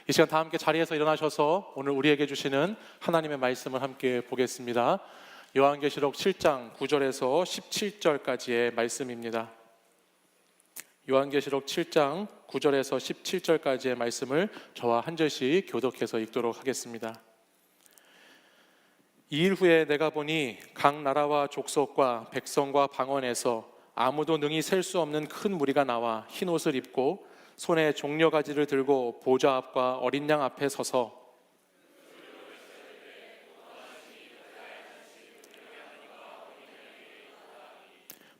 이 시간 다 함께 자리에서 일어나셔서 오늘 우리에게 주시는 하나님의 말씀을 함께 보겠습니다. 요한계시록 7장 9절에서 17절까지의 말씀입니다. 요한계시록 7장 9절에서 17절까지의 말씀을 저와 한 절씩 교독해서 읽도록 하겠습니다. 2일 후에 내가 보니 각 나라와 족속과 백성과 방언에서 아무도 능히 셀 수 없는 큰 무리가 나와 흰 옷을 입고 손에 종려가지를 들고 보좌 앞과 어린 양 앞에 서서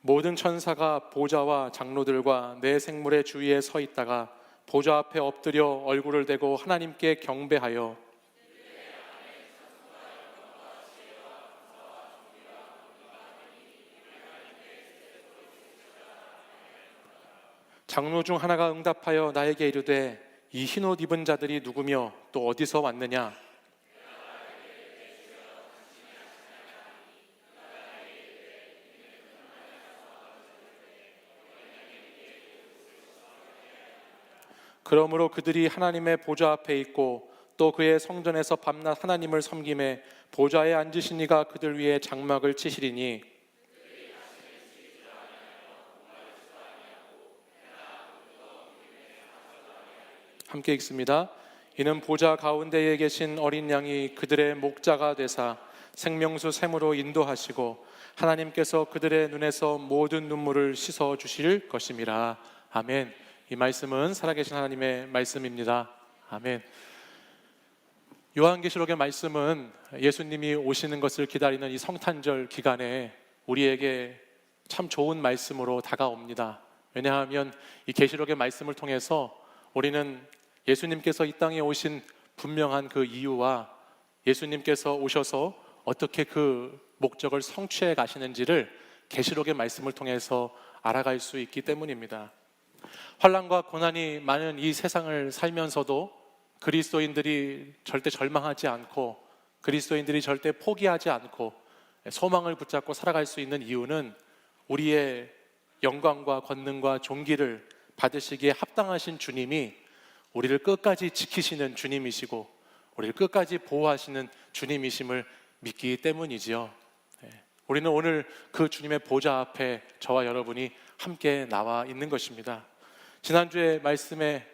모든 천사가 보좌와 장로들과 내 생물의 주위에 서 있다가 보좌 앞에 엎드려 얼굴을 대고 하나님께 경배하여 장로 중 하나가 응답하여 나에게 이르되 이 흰옷 입은 자들이 누구며 또 어디서 왔느냐? 그러므로 그들이 하나님의 보좌 앞에 있고 또 그의 성전에서 밤낮 하나님을 섬김에 보좌에 앉으신 이가 그들 위에 장막을 치시리니 함께 읽습니다. 이는 보좌 가운데에 계신 어린 양이 그들의 목자가 되사 생명수 샘으로 인도하시고 하나님께서 그들의 눈에서 모든 눈물을 씻어 주실 것임이라. 아멘. 이 말씀은 살아계신 하나님의 말씀입니다. 아멘. 요한계시록의 말씀은 예수님이 오시는 것을 기다리는 이 성탄절 기간에 우리에게 참 좋은 말씀으로 다가옵니다. 왜냐하면 이 계시록의 말씀을 통해서 우리는 예수님께서 이 땅에 오신 분명한 그 이유와 예수님께서 오셔서 어떻게 그 목적을 성취해 가시는지를 계시록의 말씀을 통해서 알아갈 수 있기 때문입니다. 환난과 고난이 많은 이 세상을 살면서도 그리스도인들이 절대 절망하지 않고 그리스도인들이 절대 포기하지 않고 소망을 붙잡고 살아갈 수 있는 이유는 우리의 영광과 권능과 존귀를 받으시기에 합당하신 주님이 우리를 끝까지 지키시는 주님이시고 우리를 끝까지 보호하시는 주님이심을 믿기 때문이지요. 우리는 오늘 그 주님의 보좌 앞에 저와 여러분이 함께 나와 있는 것입니다. 지난주에 말씀에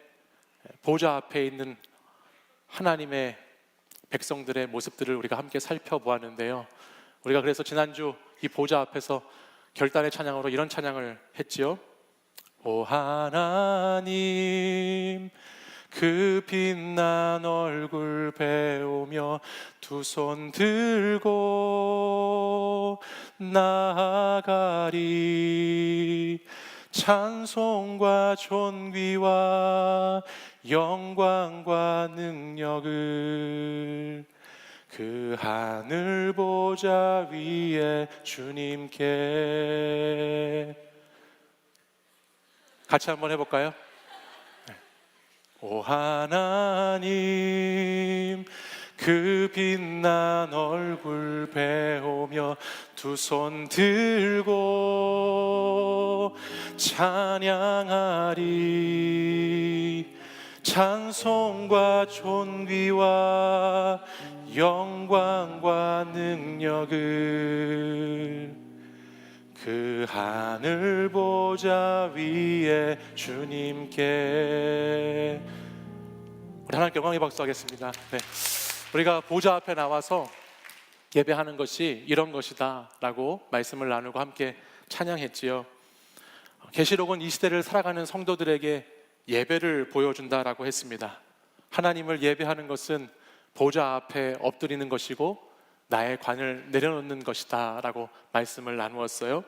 보좌 앞에 있는 하나님의 백성들의 모습들을 우리가 함께 살펴보았는데요. 우리가 그래서 지난주 이 보좌 앞에서 결단의 찬양으로 이런 찬양을 했지요. 오 하나님 그 빛난 얼굴 배우며 두 손 들고 나아가리 찬송과 존귀와 영광과 능력을 그 하늘 보좌 위에 주님께 같이 한번 해볼까요? 오 하나님 그 빛난 얼굴 배우며 두 손 들고 찬양하리 찬송과 존귀와 영광과 능력을 그 하늘 보좌 위에 주님께 우리 하나님께 영광의 박수 하겠습니다. 네. 우리가 보좌 앞에 나와서 예배하는 것이 이런 것이다 라고 말씀을 나누고 함께 찬양했지요. 계시록은 이 시대를 살아가는 성도들에게 예배를 보여준다라고 했습니다. 하나님을 예배하는 것은 보좌 앞에 엎드리는 것이고 나의 관을 내려놓는 것이다 라고 말씀을 나누었어요.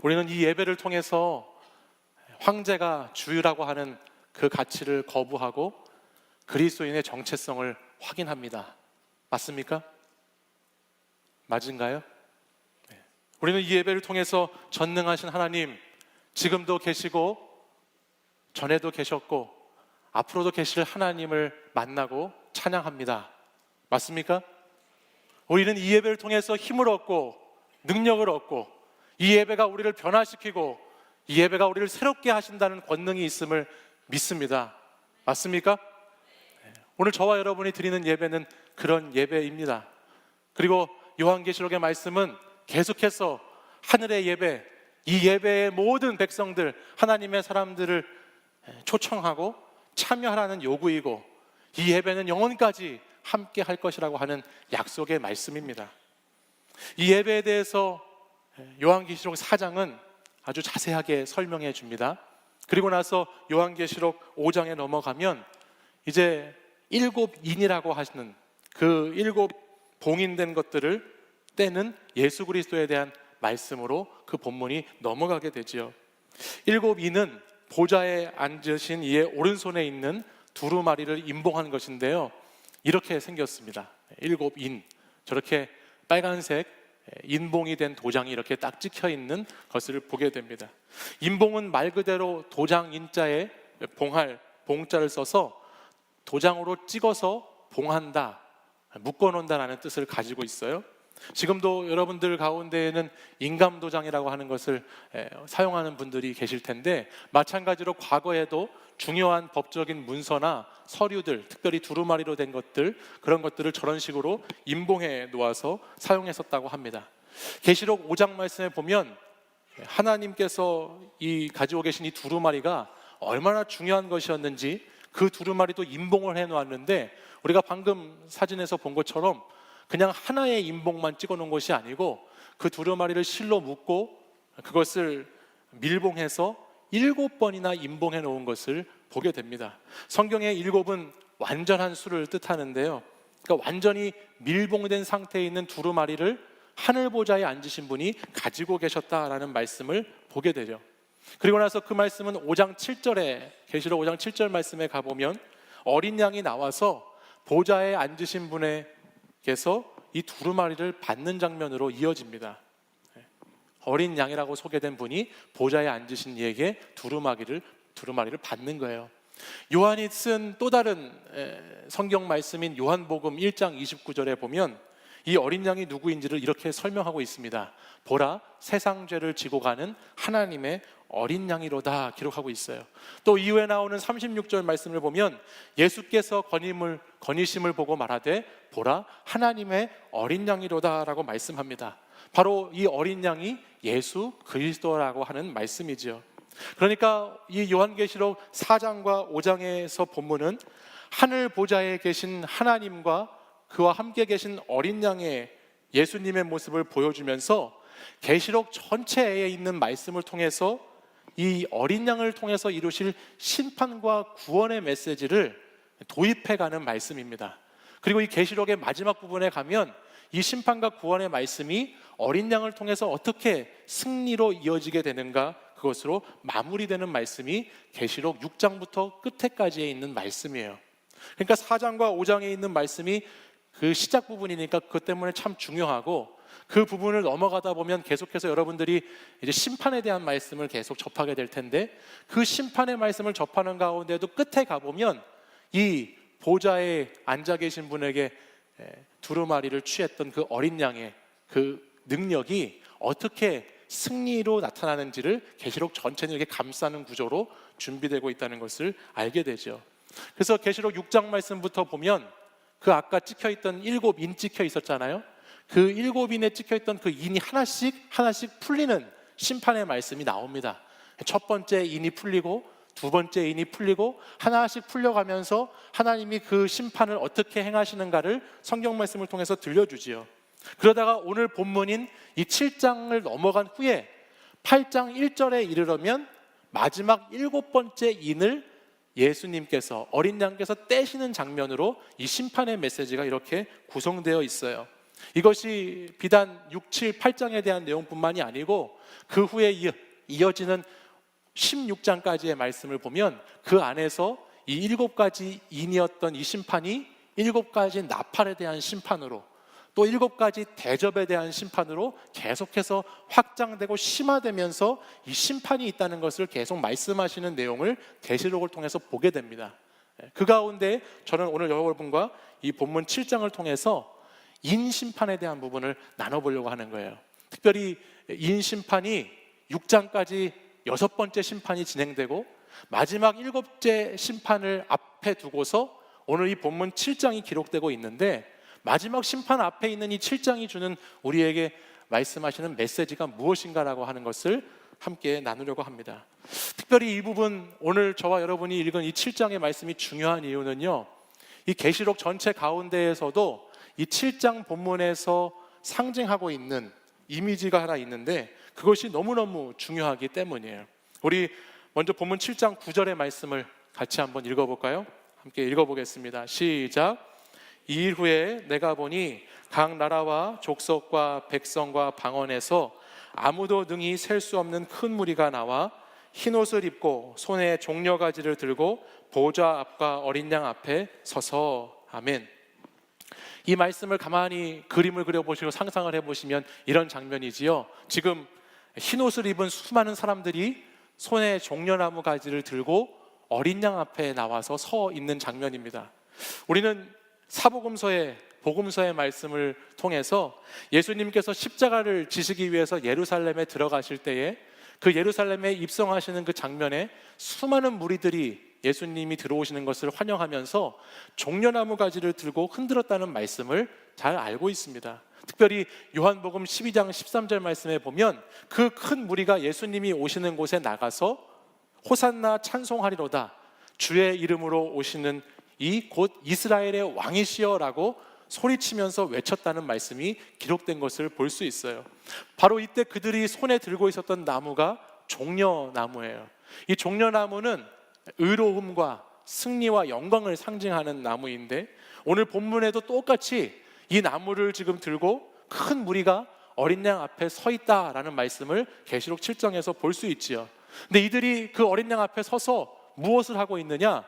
우리는 이 예배를 통해서 황제가 주유라고 하는 그 가치를 거부하고 그리스도인의 정체성을 확인합니다. 맞습니까? 맞은가요? 네. 우리는 이 예배를 통해서 전능하신 하나님, 지금도 계시고 전에도 계셨고 앞으로도 계실 하나님을 만나고 찬양합니다. 맞습니까? 우리는 이 예배를 통해서 힘을 얻고 능력을 얻고 이 예배가 우리를 변화시키고 이 예배가 우리를 새롭게 하신다는 권능이 있음을 믿습니다. 맞습니까? 오늘 저와 여러분이 드리는 예배는 그런 예배입니다. 그리고 요한계시록의 말씀은 계속해서 하늘의 예배, 이 예배의 모든 백성들, 하나님의 사람들을 초청하고 참여하라는 요구이고, 이 예배는 영원까지 함께 할 것이라고 하는 약속의 말씀입니다. 이 예배에 대해서 요한계시록 4장은 아주 자세하게 설명해 줍니다. 그리고 나서 요한계시록 5장에 넘어가면 이제 일곱 인이라고 하시는 그 일곱 봉인된 것들을 떼는 예수 그리스도에 대한 말씀으로 그 본문이 넘어가게 되지요. 일곱 인은 보좌에 앉으신 이의 오른손에 있는 두루마리를 임봉한 것인데요, 이렇게 생겼습니다. 일곱 인, 저렇게 빨간색 인봉이 된 도장이 이렇게 딱 찍혀 있는 것을 보게 됩니다. 인봉은 말 그대로 도장 인자에 봉할, 봉자를 써서 도장으로 찍어서 봉한다, 묶어놓는다라는 뜻을 가지고 있어요. 지금도 여러분들 가운데에는 인감도장이라고 하는 것을 사용하는 분들이 계실 텐데, 마찬가지로 과거에도 중요한 법적인 문서나 서류들, 특별히 두루마리로 된 것들, 그런 것들을 저런 식으로 인봉해 놓아서 사용했었다고 합니다. 계시록 5장 말씀에 보면 하나님께서 이 가지고 계신 이 두루마리가 얼마나 중요한 것이었는지 그 두루마리도 인봉을 해 놓았는데, 우리가 방금 사진에서 본 것처럼 그냥 하나의 인봉만 찍어 놓은 것이 아니고 그 두루마리를 실로 묶고 그것을 밀봉해서 7번이나 인봉해 놓은 것을 보게 됩니다. 성경의 7은 완전한 수를 뜻하는데요, 그러니까 완전히 밀봉된 상태에 있는 두루마리를 하늘 보좌에 앉으신 분이 가지고 계셨다라는 말씀을 보게 되죠. 그리고 나서 그 말씀은 5장 7절에, 계시록 5장 7절 말씀에 가보면 어린 양이 나와서 보좌에 앉으신 분에게서 이 두루마리를 받는 장면으로 이어집니다. 어린 양이라고 소개된 분이 보좌에 앉으신 이에게 두루마리를 받는 거예요. 요한이 쓴 또 다른 성경 말씀인 요한복음 1장 29절에 보면 이 어린 양이 누구인지를 이렇게 설명하고 있습니다. 보라, 세상 죄를 지고 가는 하나님의 어린 양이로다 기록하고 있어요. 또 이후에 나오는 36절 말씀을 보면 예수께서 건이심을 보고 말하되 보라, 하나님의 어린 양이로다 라고 말씀합니다. 바로 이 어린 양이 예수 그리스도라고 하는 말씀이지요. 그러니까 이 요한계시록 4장과 5장에서 본문은 하늘 보좌에 계신 하나님과 그와 함께 계신 어린 양의 예수님의 모습을 보여주면서 계시록 전체에 있는 말씀을 통해서 이 어린 양을 통해서 이루실 심판과 구원의 메시지를 도입해가는 말씀입니다. 그리고 이 계시록의 마지막 부분에 가면 이 심판과 구원의 말씀이 어린 양을 통해서 어떻게 승리로 이어지게 되는가, 그것으로 마무리되는 말씀이 계시록 6장부터 끝에까지에 있는 말씀이에요. 그러니까 4장과 5장에 있는 말씀이 그 시작 부분이니까 그것 때문에 참 중요하고, 그 부분을 넘어가다 보면 계속해서 여러분들이 이제 심판에 대한 말씀을 계속 접하게 될 텐데, 그 심판의 말씀을 접하는 가운데도 끝에 가보면 이 보좌에 앉아 계신 분에게 두루마리를 취했던 그 어린 양의 그 능력이 어떻게 승리로 나타나는지를 계시록 전체는 이렇게 감싸는 구조로 준비되고 있다는 것을 알게 되죠. 그래서 계시록 6장 말씀부터 보면 그 아까 찍혀있던 7인 찍혀 있었잖아요. 그 7인에 찍혀있던 그 인이 하나씩 풀리는 심판의 말씀이 나옵니다. 첫 번째 인이 풀리고 두 번째 인이 풀리고 하나씩 풀려가면서 하나님이 그 심판을 어떻게 행하시는가를 성경 말씀을 통해서 들려주지요. 그러다가 오늘 본문인 이 7장을 넘어간 후에 8장 1절에 이르려면 마지막 7번째 인을 예수님께서, 어린 양께서 떼시는 장면으로 이 심판의 메시지가 이렇게 구성되어 있어요. 이것이 비단 6, 7, 8장에 대한 내용뿐만이 아니고 그 후에 이어지는 16장까지의 말씀을 보면 그 안에서 이 7가지 인이었던 이 심판이 7가지 나팔에 대한 심판으로, 또 7가지 대접에 대한 심판으로 계속해서 확장되고 심화되면서 이 심판이 있다는 것을 계속 말씀하시는 내용을 계시록을 통해서 보게 됩니다. 그 가운데 저는 오늘 여러분과 이 본문 7장을 통해서 인심판에 대한 부분을 나눠보려고 하는 거예요. 특별히 인심판이 6장까지 6번째 심판이 진행되고 마지막 7째 심판을 앞에 두고서 오늘 이 본문 7장이 기록되고 있는데 마지막 심판 앞에 있는 이 7장이 주는 우리에게 말씀하시는 메시지가 무엇인가라고 하는 것을 함께 나누려고 합니다. 특별히 이 부분, 오늘 저와 여러분이 읽은 이 7장의 말씀이 중요한 이유는요, 이 계시록 전체 가운데에서도 이 7장 본문에서 상징하고 있는 이미지가 하나 있는데 그것이 너무너무 중요하기 때문이에요. 우리 먼저 본문 7장 9절의 말씀을 같이 한번 읽어볼까요? 함께 읽어보겠습니다. 시작. 이 일 후에 내가 보니 각 나라와 족속과 백성과 방언에서 아무도 능히 셀 수 없는 큰 무리가 나와 흰 옷을 입고 손에 종려가지를 들고 보좌 앞과 어린 양 앞에 서서. 아멘. 이 말씀을 가만히 그림을 그려보시고 상상을 해보시면 이런 장면이지요. 지금 흰 옷을 입은 수많은 사람들이 손에 종려나무 가지를 들고 어린 양 앞에 나와서 서 있는 장면입니다. 우리는 사복음서의 복음서의 말씀을 통해서 예수님께서 십자가를 지시기 위해서 예루살렘에 들어가실 때에 그 예루살렘에 입성하시는 그 장면에 수많은 무리들이 예수님이 들어오시는 것을 환영하면서 종려나무 가지를 들고 흔들었다는 말씀을 잘 알고 있습니다. 특별히 요한복음 12장 13절 말씀에 보면 그 큰 무리가 예수님이 오시는 곳에 나가서 호산나 찬송하리로다, 주의 이름으로 오시는 이 곧 이스라엘의 왕이시여 라고 소리치면서 외쳤다는 말씀이 기록된 것을 볼 수 있어요. 바로 이때 그들이 손에 들고 있었던 나무가 종려나무예요. 이 종려나무는 의로움과 승리와 영광을 상징하는 나무인데 오늘 본문에도 똑같이 이 나무를 지금 들고 큰 무리가 어린 양 앞에 서 있다라는 말씀을 계시록 7장에서 볼 수 있지요. 근데 이들이 그 어린 양 앞에 서서 무엇을 하고 있느냐?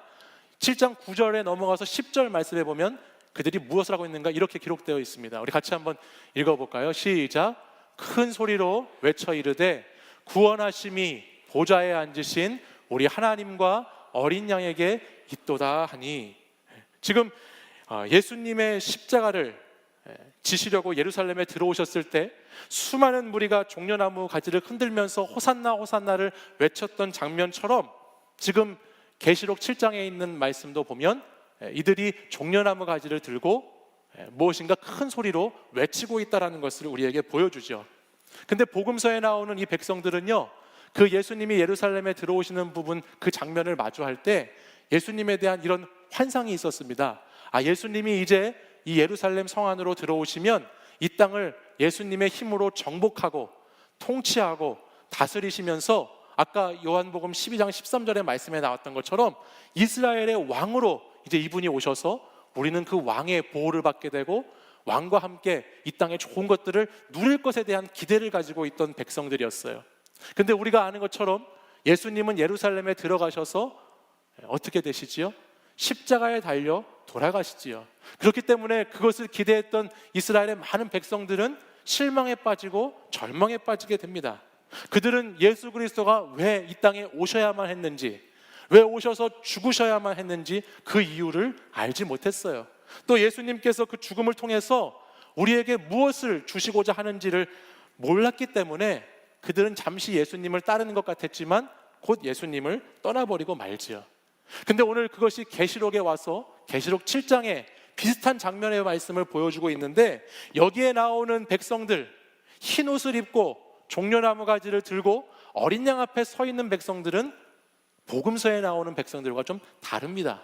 7장 9절에 넘어가서 10절 말씀에 보면 그들이 무엇을 하고 있는가 이렇게 기록되어 있습니다. 우리 같이 한번 읽어볼까요? 시작. 큰 소리로 외쳐 이르되 구원하심이 보좌에 앉으신 우리 하나님과 어린 양에게 있도다 하니. 지금 예수님의 십자가를 지시려고 예루살렘에 들어오셨을 때 수많은 무리가 종려나무 가지를 흔들면서 호산나 호산나를 외쳤던 장면처럼 지금 계시록 7장에 있는 말씀도 보면 이들이 종려나무 가지를 들고 무엇인가 큰 소리로 외치고 있다는 것을 우리에게 보여주죠. 근데 복음서에 나오는 이 백성들은요, 그 예수님이 예루살렘에 들어오시는 부분, 그 장면을 마주할 때 예수님에 대한 이런 환상이 있었습니다. 예수님이 이제 이 예루살렘 성 안으로 들어오시면 이 땅을 예수님의 힘으로 정복하고 통치하고 다스리시면서 아까 요한복음 12장 13절의 말씀에 나왔던 것처럼 이스라엘의 왕으로 이제 이분이 오셔서 우리는 그 왕의 보호를 받게 되고 왕과 함께 이 땅의 좋은 것들을 누릴 것에 대한 기대를 가지고 있던 백성들이었어요. 근데 우리가 아는 것처럼 예수님은 예루살렘에 들어가셔서 어떻게 되시지요? 십자가에 달려 돌아가시지요. 그렇기 때문에 그것을 기대했던 이스라엘의 많은 백성들은 실망에 빠지고 절망에 빠지게 됩니다. 그들은 예수 그리스도가 왜 이 땅에 오셔야만 했는지, 왜 오셔서 죽으셔야만 했는지 그 이유를 알지 못했어요. 또 예수님께서 그 죽음을 통해서 우리에게 무엇을 주시고자 하는지를 몰랐기 때문에 그들은 잠시 예수님을 따르는 것 같았지만 곧 예수님을 떠나버리고 말지요. 근데 오늘 그것이 계시록에 와서 계시록 7장에 비슷한 장면의 말씀을 보여주고 있는데 여기에 나오는 백성들, 흰 옷을 입고 종려나무 가지를 들고 어린 양 앞에 서 있는 백성들은 복음서에 나오는 백성들과 좀 다릅니다.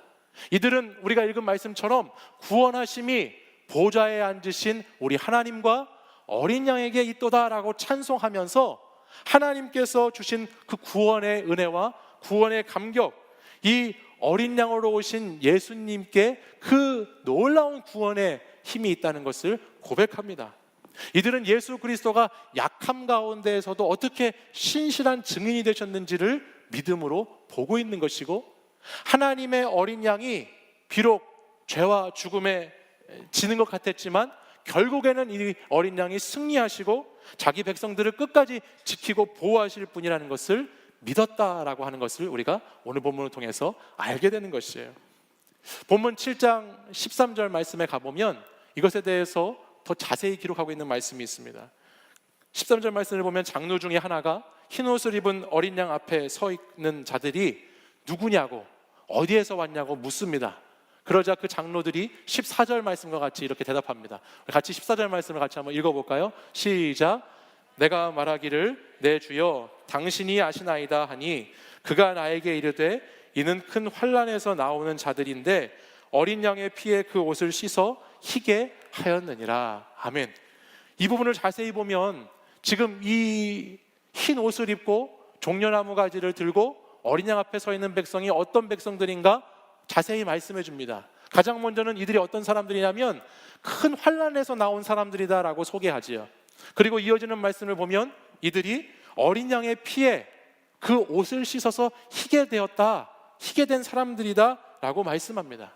이들은 우리가 읽은 말씀처럼 구원하심이 보좌에 앉으신 우리 하나님과 어린 양에게 있도다라고 찬송하면서 하나님께서 주신 그 구원의 은혜와 구원의 감격, 이 어린 양으로 오신 예수님께 그 놀라운 구원의 힘이 있다는 것을 고백합니다. 이들은 예수 그리스도가 약함 가운데에서도 어떻게 신실한 증인이 되셨는지를 믿음으로 보고 있는 것이고, 하나님의 어린 양이 비록 죄와 죽음에 지는 것 같았지만 결국에는 이 어린 양이 승리하시고 자기 백성들을 끝까지 지키고 보호하실 분이라는 것을 믿었다라고 하는 것을 우리가 오늘 본문을 통해서 알게 되는 것이에요. 본문 7장 13절 말씀에 가보면 이것에 대해서 더 자세히 기록하고 있는 말씀이 있습니다. 13절 말씀을 보면 장로 중에 하나가 흰 옷을 입은 어린 양 앞에 서 있는 자들이 누구냐고 어디에서 왔냐고 묻습니다. 그러자 그 장로들이 14절 말씀과 같이 이렇게 대답합니다. 같이 14절 말씀을 같이 한번 읽어볼까요? 시작. 내가 말하기를 내 주여 당신이 아시나이다 하니 그가 나에게 이르되 이는 큰 환난에서 나오는 자들인데 어린 양의 피에 그 옷을 씻어 희게 하였느니라. 아멘. 이 부분을 자세히 보면 지금 이 흰 옷을 입고 종려나무 가지를 들고 어린 양 앞에 서 있는 백성이 어떤 백성들인가 자세히 말씀해 줍니다. 가장 먼저는 이들이 어떤 사람들이냐면 큰 환난에서 나온 사람들이다라고 소개하지요. 그리고 이어지는 말씀을 보면 이들이 어린 양의 피에 그 옷을 씻어서 희게 되었다, 희게 된 사람들이다 라고 말씀합니다.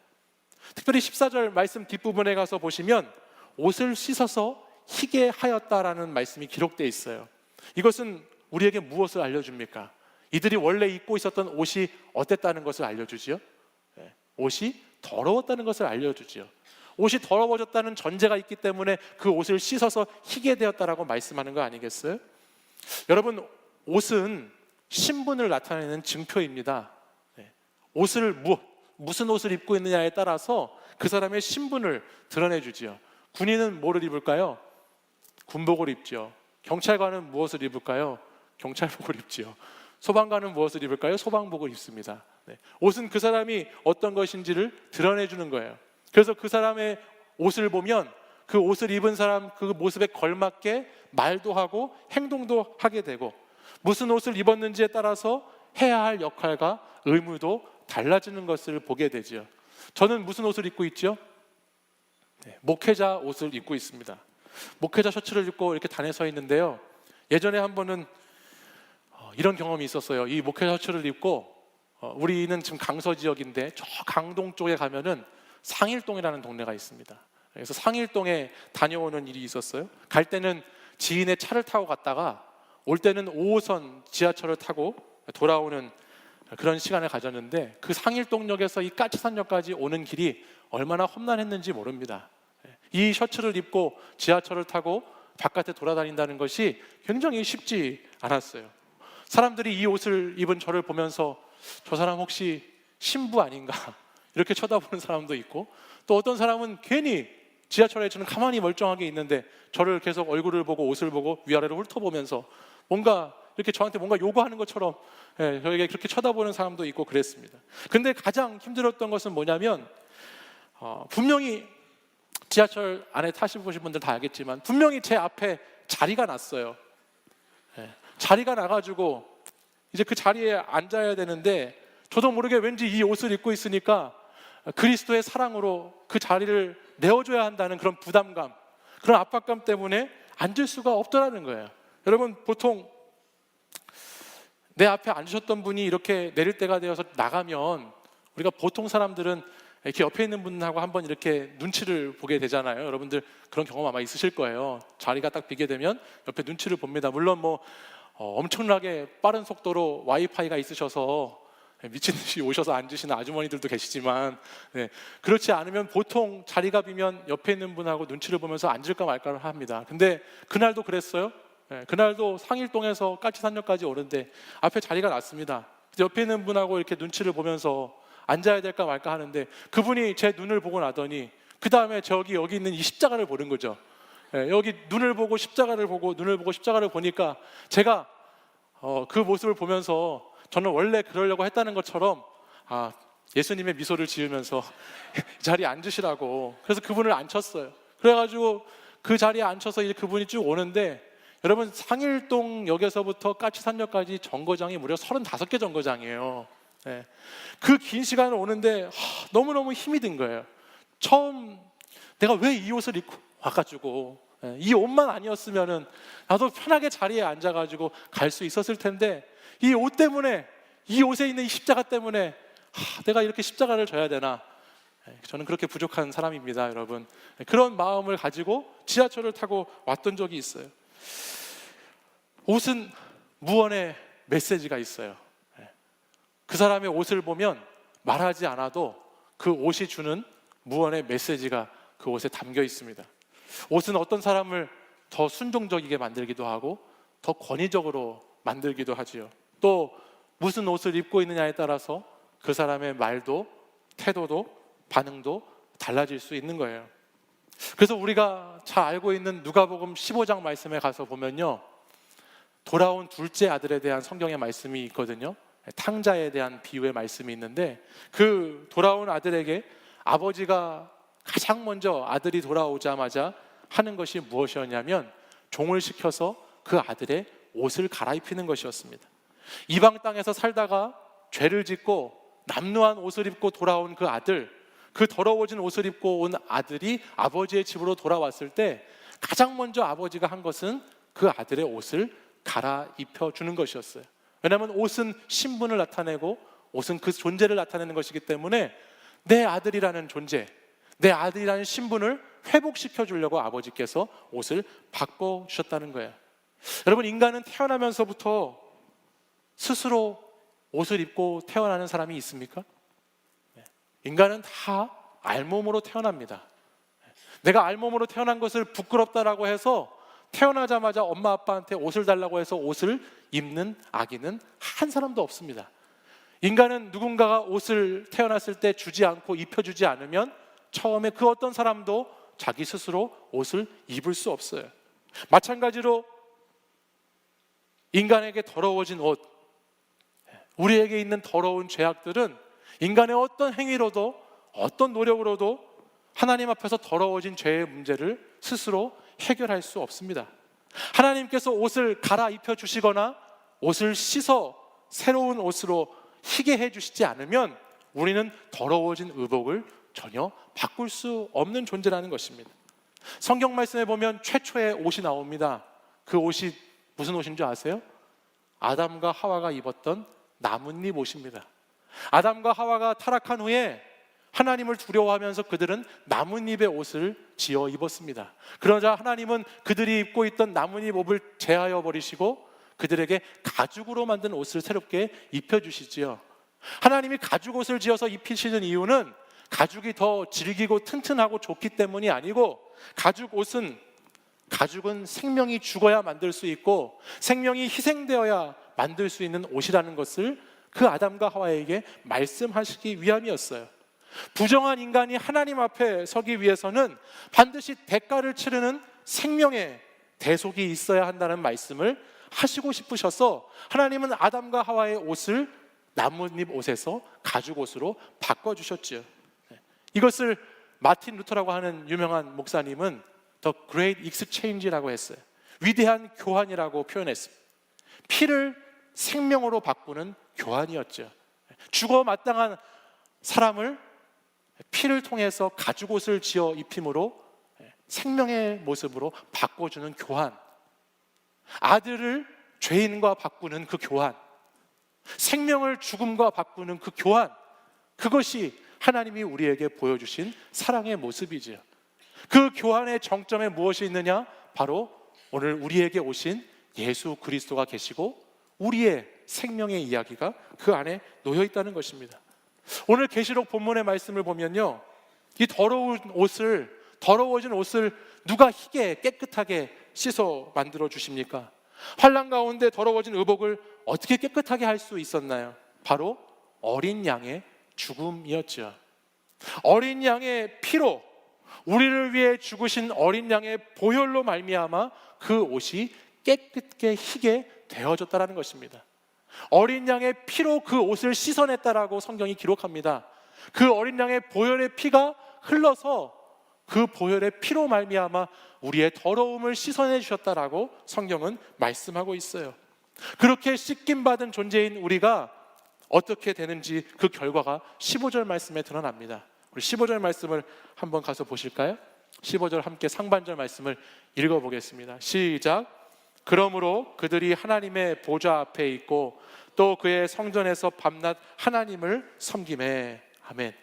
특별히 14절 말씀 뒷부분에 가서 보시면 옷을 씻어서 희게 하였다라는 말씀이 기록되어 있어요. 이것은 우리에게 무엇을 알려줍니까? 이들이 원래 입고 있었던 옷이 어땠다는 것을 알려주지요. 옷이 더러웠다는 것을 알려주지요. 옷이 더러워졌다는 전제가 있기 때문에 그 옷을 씻어서 희게 되었다라고 말씀하는 거 아니겠어요? 여러분, 옷은 신분을 나타내는 증표입니다. 옷을 무슨 옷을 입고 있느냐에 따라서 그 사람의 신분을 드러내주지요. 군인은 뭐를 입을까요? 군복을 입죠. 경찰관은 무엇을 입을까요? 경찰복을 입지요. 소방관은 무엇을 입을까요? 소방복을 입습니다. 옷은 그 사람이 어떤 것인지를 드러내주는 거예요. 그래서 그 사람의 옷을 보면 그 옷을 입은 사람 그 모습에 걸맞게 말도 하고 행동도 하게 되고 무슨 옷을 입었는지에 따라서 해야 할 역할과 의무도 달라지는 것을 보게 되죠. 저는 무슨 옷을 입고 있죠? 목회자 옷을 입고 있습니다. 목회자 셔츠를 입고 이렇게 단에 서 있는데요. 예전에 한 번은 이런 경험이 있었어요. 이 목회자 셔츠를 입고 우리는 지금 강서 지역인데 저 강동 쪽에 가면은 상일동이라는 동네가 있습니다. 그래서 상일동에 다녀오는 일이 있었어요. 갈 때는 지인의 차를 타고 갔다가 올 때는 5호선 지하철을 타고 돌아오는 그런 시간을 가졌는데 그 상일동역에서 이 까치산역까지 오는 길이 얼마나 험난했는지 모릅니다. 이 셔츠를 입고 지하철을 타고 바깥에 돌아다닌다는 것이 굉장히 쉽지 않았어요. 사람들이 이 옷을 입은 저를 보면서 저 사람 혹시 신부 아닌가 이렇게 쳐다보는 사람도 있고 또 어떤 사람은 괜히 지하철에 저는 가만히 멀쩡하게 있는데 저를 계속 얼굴을 보고 옷을 보고 위아래로 훑어보면서 뭔가 이렇게 저한테 뭔가 요구하는 것처럼 저에게 그렇게 쳐다보는 사람도 있고 그랬습니다. 근데 가장 힘들었던 것은 뭐냐면 분명히 지하철 안에 타시보신 분들 다 알겠지만 분명히 제 앞에 자리가 났어요. 자리가 나가지고 이제 그 자리에 앉아야 되는데 저도 모르게 왠지 이 옷을 입고 있으니까 그리스도의 사랑으로 그 자리를 내어줘야 한다는 그런 부담감, 그런 압박감 때문에 앉을 수가 없더라는 거예요. 여러분, 보통 내 앞에 앉으셨던 분이 이렇게 내릴 때가 되어서 나가면 우리가 보통 사람들은 이렇게 옆에 있는 분하고 한번 이렇게 눈치를 보게 되잖아요. 여러분들 그런 경험 아마 있으실 거예요. 자리가 딱 비게 되면 옆에 눈치를 봅니다. 물론 뭐 엄청나게 빠른 속도로 와이파이가 있으셔서 미친 듯이 오셔서 앉으시는 아주머니들도 계시지만 그렇지 않으면 보통 자리가 비면 옆에 있는 분하고 눈치를 보면서 앉을까 말까를 합니다. 근데 그날도 그랬어요. 그날도 상일동에서 까치산역까지 오는데 앞에 자리가 났습니다. 옆에 있는 분하고 이렇게 눈치를 보면서 앉아야 될까 말까 하는데 그분이 제 눈을 보고 나더니 그 다음에 여기 있는 이 십자가를 보는 거죠. 여기 눈을 보고 십자가를 보고 눈을 보고 십자가를 보니까 제가 그 모습을 보면서 저는 원래 그러려고 했다는 것처럼 예수님의 미소를 지으면서 자리에 앉으시라고 그래서 그분을 앉혔어요. 그래가지고 그 자리에 앉혀서 이제 그분이 쭉 오는데 여러분 상일동역에서부터 까치산역까지 정거장이 무려 35개 정거장이에요. 그 긴 시간을 오는데 너무너무 힘이 든 거예요. 처음 내가 왜 이 옷을 입고 와가지고 이 옷만 아니었으면은 나도 편하게 자리에 앉아가지고 갈 수 있었을 텐데 이 옷 때문에 이 옷에 있는 이 십자가 때문에 내가 이렇게 십자가를 져야 되나? 저는 그렇게 부족한 사람입니다, 여러분. 그런 마음을 가지고 지하철을 타고 왔던 적이 있어요. 옷은 무언의 메시지가 있어요. 그 사람의 옷을 보면 말하지 않아도 그 옷이 주는 무언의 메시지가 그 옷에 담겨 있습니다. 옷은 어떤 사람을 더 순종적이게 만들기도 하고 더 권위적으로 만들기도 하지요. 또 무슨 옷을 입고 있느냐에 따라서 그 사람의 말도 태도도 반응도 달라질 수 있는 거예요. 그래서 우리가 잘 알고 있는 누가복음 15장 말씀에 가서 보면요, 돌아온 둘째 아들에 대한 성경의 말씀이 있거든요. 탕자에 대한 비유의 말씀이 있는데, 그 돌아온 아들에게 아버지가 가장 먼저 아들이 돌아오자마자 하는 것이 무엇이었냐면 종을 시켜서 그 아들의 옷을 갈아입히는 것이었습니다. 이방 땅에서 살다가 죄를 짓고 남루한 옷을 입고 돌아온 그 아들, 그 더러워진 옷을 입고 온 아들이 아버지의 집으로 돌아왔을 때 가장 먼저 아버지가 한 것은 그 아들의 옷을 갈아입혀 주는 것이었어요. 왜냐하면 옷은 신분을 나타내고 옷은 그 존재를 나타내는 것이기 때문에 내 아들이라는 존재, 내 아들이라는 신분을 회복시켜 주려고 아버지께서 옷을 바꿔주셨다는 거예요. 여러분, 인간은 태어나면서부터 스스로 옷을 입고 태어나는 사람이 있습니까? 인간은 다 알몸으로 태어납니다. 내가 알몸으로 태어난 것을 부끄럽다라고 해서 태어나자마자 엄마 아빠한테 옷을 달라고 해서 옷을 입는 아기는 한 사람도 없습니다. 인간은 누군가가 옷을 태어났을 때 주지 않고 입혀주지 않으면 처음에 그 어떤 사람도 자기 스스로 옷을 입을 수 없어요. 마찬가지로 인간에게 더러워진 옷, 우리에게 있는 더러운 죄악들은 인간의 어떤 행위로도 어떤 노력으로도 하나님 앞에서 더러워진 죄의 문제를 스스로 해결할 수 없습니다. 하나님께서 옷을 갈아입혀 주시거나 옷을 씻어 새로운 옷으로 희게 해주시지 않으면 우리는 더러워진 의복을 전혀 바꿀 수 없는 존재라는 것입니다. 성경 말씀에 보면 최초의 옷이 나옵니다. 그 옷이 무슨 옷인 줄 아세요? 아담과 하와가 입었던 나뭇잎 옷입니다. 아담과 하와가 타락한 후에 하나님을 두려워하면서 그들은 나뭇잎의 옷을 지어 입었습니다. 그러자 하나님은 그들이 입고 있던 나뭇잎 옷을 제하여 버리시고 그들에게 가죽으로 만든 옷을 새롭게 입혀주시지요. 하나님이 가죽 옷을 지어서 입히시는 이유는 가죽이 더 질기고 튼튼하고 좋기 때문이 아니고, 가죽은 생명이 죽어야 만들 수 있고 생명이 희생되어야 만들 수 있는 옷이라는 것을 그 아담과 하와에게 말씀하시기 위함이었어요. 부정한 인간이 하나님 앞에 서기 위해서는 반드시 대가를 치르는 생명의 대속이 있어야 한다는 말씀을 하시고 싶으셔서 하나님은 아담과 하와의 옷을 나뭇잎 옷에서 가죽 옷으로 바꿔주셨지요. 이것을 마틴 루터라고 하는 유명한 목사님은 The Great Exchange라고 했어요. 위대한 교환이라고 표현했습니다. 피를 생명으로 바꾸는 교환이었죠. 죽어 마땅한 사람을 피를 통해서 가죽 옷을 지어 입힘으로 생명의 모습으로 바꿔주는 교환, 아들을 죄인과 바꾸는 그 교환, 생명을 죽음과 바꾸는 그 교환, 그것이 하나님이 우리에게 보여주신 사랑의 모습이지요. 그 교환의 정점에 무엇이 있느냐? 바로 오늘 우리에게 오신 예수 그리스도가 계시고 우리의 생명의 이야기가 그 안에 놓여 있다는 것입니다. 오늘 계시록 본문의 말씀을 보면요, 이 더러워진 옷을 누가 희게 깨끗하게 씻어 만들어 주십니까? 환난 가운데 더러워진 의복을 어떻게 깨끗하게 할 수 있었나요? 바로 어린 양의 죽음이었죠. 어린 양의 피로, 우리를 위해 죽으신 어린 양의 보혈로 말미암아 그 옷이 깨끗게 희게 되어졌다는 것입니다. 어린 양의 피로 그 옷을 씻어냈다라고 성경이 기록합니다. 그 어린 양의 보혈의 피가 흘러서 그 보혈의 피로 말미암아 우리의 더러움을 씻어내 주셨다라고 성경은 말씀하고 있어요. 그렇게 씻김받은 존재인 우리가 어떻게 되는지 그 결과가 15절 말씀에 드러납니다. 우리 15절 말씀을 한번 가서 보실까요? 15절 함께 상반절 말씀을 읽어보겠습니다. 시작. 그러므로 그들이 하나님의 보좌 앞에 있고 또 그의 성전에서 밤낮 하나님을 섬기매. 아멘.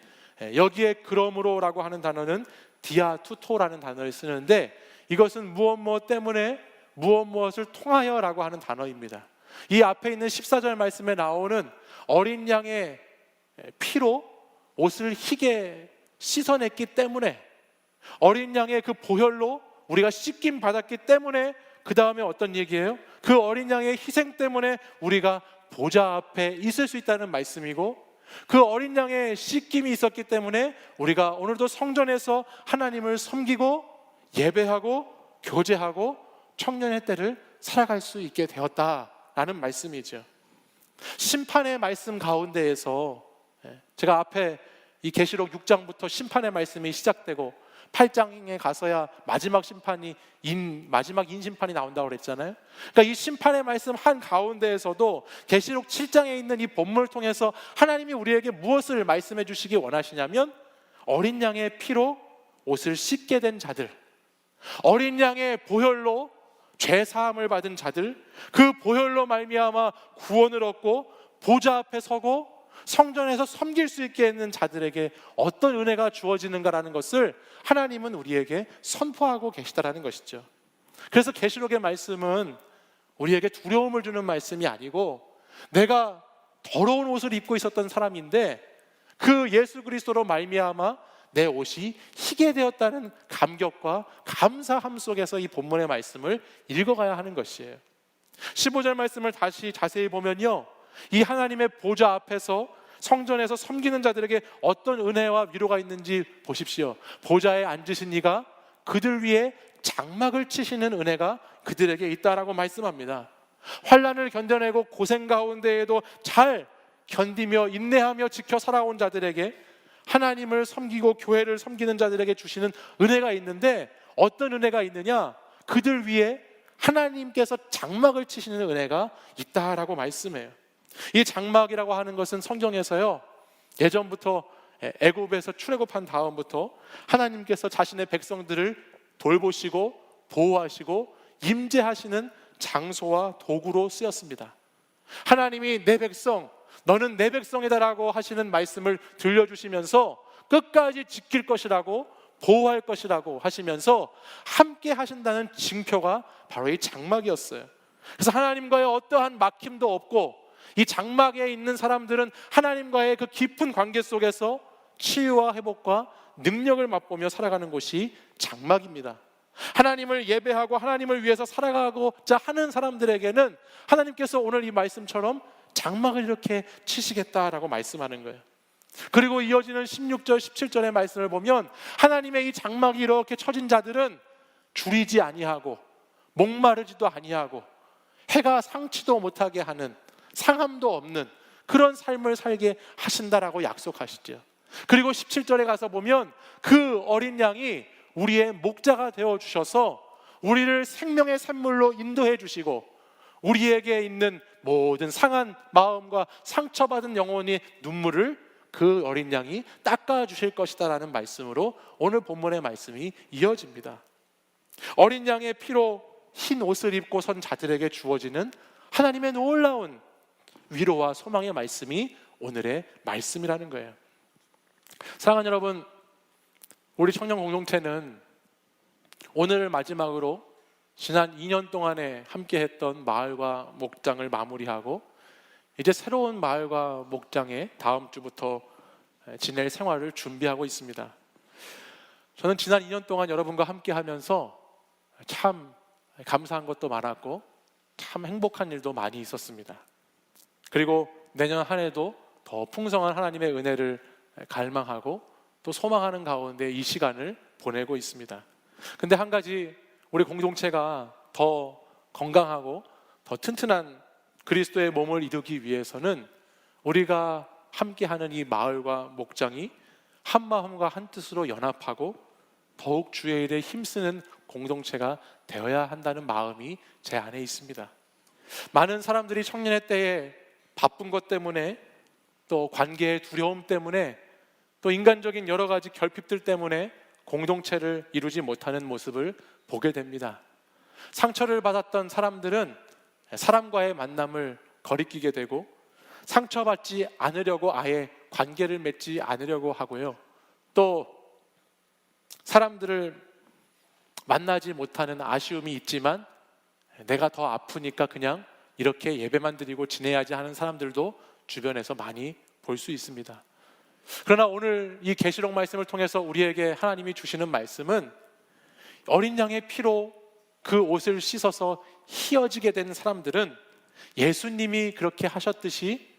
여기에 그러므로라고 하는 단어는 디아투토라는 단어를 쓰는데, 이것은 무엇 때문에 무엇을 통하여라고 하는 단어입니다. 이 앞에 있는 14절 말씀에 나오는 어린 양의 피로 옷을 희게 씻어냈기 때문에, 어린 양의 그 보혈로 우리가 씻김 받았기 때문에, 그 다음에 어떤 얘기예요? 그 어린 양의 희생 때문에 우리가 보좌 앞에 있을 수 있다는 말씀이고, 그 어린 양의 씻김이 있었기 때문에 우리가 오늘도 성전에서 하나님을 섬기고 예배하고 교제하고 청년의 때를 살아갈 수 있게 되었다라는 말씀이죠. 심판의 말씀 가운데에서 제가 앞에 이 계시록 6장부터 심판의 말씀이 시작되고 8장에 가서야 마지막 인심판이 나온다고 그랬잖아요. 그러니까 이 심판의 말씀 한 가운데에서도 계시록 7장에 있는 이 본문을 통해서 하나님이 우리에게 무엇을 말씀해 주시기 원하시냐면 어린 양의 피로 옷을 씻게 된 자들, 어린 양의 보혈로 죄 사함을 받은 자들, 그 보혈로 말미암아 구원을 얻고 보좌 앞에 서고 성전에서 섬길 수 있게 있는 자들에게 어떤 은혜가 주어지는가라는 것을 하나님은 우리에게 선포하고 계시다라는 것이죠. 그래서 계시록의 말씀은 우리에게 두려움을 주는 말씀이 아니고, 내가 더러운 옷을 입고 있었던 사람인데 그 예수 그리스도로 말미암아 내 옷이 희게 되었다는 감격과 감사함 속에서 이 본문의 말씀을 읽어가야 하는 것이에요. 15절 말씀을 다시 자세히 보면요, 이 하나님의 보좌 앞에서 성전에서 섬기는 자들에게 어떤 은혜와 위로가 있는지 보십시오. 보좌에 앉으신 이가 그들 위에 장막을 치시는 은혜가 그들에게 있다라고 말씀합니다. 환난을 견뎌내고 고생 가운데에도 잘 견디며 인내하며 지켜 살아온 자들에게, 하나님을 섬기고 교회를 섬기는 자들에게 주시는 은혜가 있는데, 어떤 은혜가 있느냐? 그들 위에 하나님께서 장막을 치시는 은혜가 있다라고 말씀해요. 이 장막이라고 하는 것은 성경에서요, 예전부터 애굽에서 출애굽한 다음부터 하나님께서 자신의 백성들을 돌보시고 보호하시고 임재하시는 장소와 도구로 쓰였습니다. 하나님이 내 백성, 너는 내 백성이다라고 하시는 말씀을 들려주시면서 끝까지 지킬 것이라고, 보호할 것이라고 하시면서 함께 하신다는 징표가 바로 이 장막이었어요. 그래서 하나님과의 어떠한 막힘도 없고, 이 장막에 있는 사람들은 하나님과의 그 깊은 관계 속에서 치유와 회복과 능력을 맛보며 살아가는 곳이 장막입니다. 하나님을 예배하고 하나님을 위해서 살아가고자 하는 사람들에게는 하나님께서 오늘 이 말씀처럼 장막을 이렇게 치시겠다라고 말씀하는 거예요. 그리고 이어지는 16절, 17절의 말씀을 보면 하나님의 이 장막이 이렇게 쳐진 자들은 줄이지 아니하고 목마르지도 아니하고 해가 상치도 못하게 하는, 상함도 없는 그런 삶을 살게 하신다라고 약속하시죠. 그리고 17절에 가서 보면 그 어린 양이 우리의 목자가 되어 주셔서 우리를 생명의 샘물로 인도해 주시고, 우리에게 있는 모든 상한 마음과 상처받은 영혼의 눈물을 그 어린 양이 닦아 주실 것이다라는 말씀으로 오늘 본문의 말씀이 이어집니다. 어린 양의 피로 흰 옷을 입고 선 자들에게 주어지는 하나님의 놀라운 위로와 소망의 말씀이 오늘의 말씀이라는 거예요. 사랑하는 여러분, 우리 청년 공동체는 오늘 마지막으로 지난 2년 동안에 함께 했던 마을과 목장을 마무리하고 이제 새로운 마을과 목장에 다음 주부터 지낼 생활을 준비하고 있습니다. 저는 지난 2년 동안 여러분과 함께 하면서 참 감사한 것도 많았고 참 행복한 일도 많이 있었습니다. 그리고 내년 한 해도 더 풍성한 하나님의 은혜를 갈망하고 또 소망하는 가운데 이 시간을 보내고 있습니다. 근데 한 가지, 우리 공동체가 더 건강하고 더 튼튼한 그리스도의 몸을 이루기 위해서는 우리가 함께하는 이 마을과 목장이 한 마음과 한 뜻으로 연합하고 더욱 주의 일에 힘쓰는 공동체가 되어야 한다는 마음이 제 안에 있습니다. 많은 사람들이 청년의 때에 바쁜 것 때문에, 또 관계의 두려움 때문에, 또 인간적인 여러 가지 결핍들 때문에 공동체를 이루지 못하는 모습을 보게 됩니다. 상처를 받았던 사람들은 사람과의 만남을 거리끼게 되고, 상처받지 않으려고 아예 관계를 맺지 않으려고 하고요, 또 사람들을 만나지 못하는 아쉬움이 있지만 내가 더 아프니까 그냥 이렇게 예배만 드리고 지내야지 하는 사람들도 주변에서 많이 볼 수 있습니다. 그러나 오늘 이 계시록 말씀을 통해서 우리에게 하나님이 주시는 말씀은 어린 양의 피로 그 옷을 씻어서 희어지게 된 사람들은 예수님이 그렇게 하셨듯이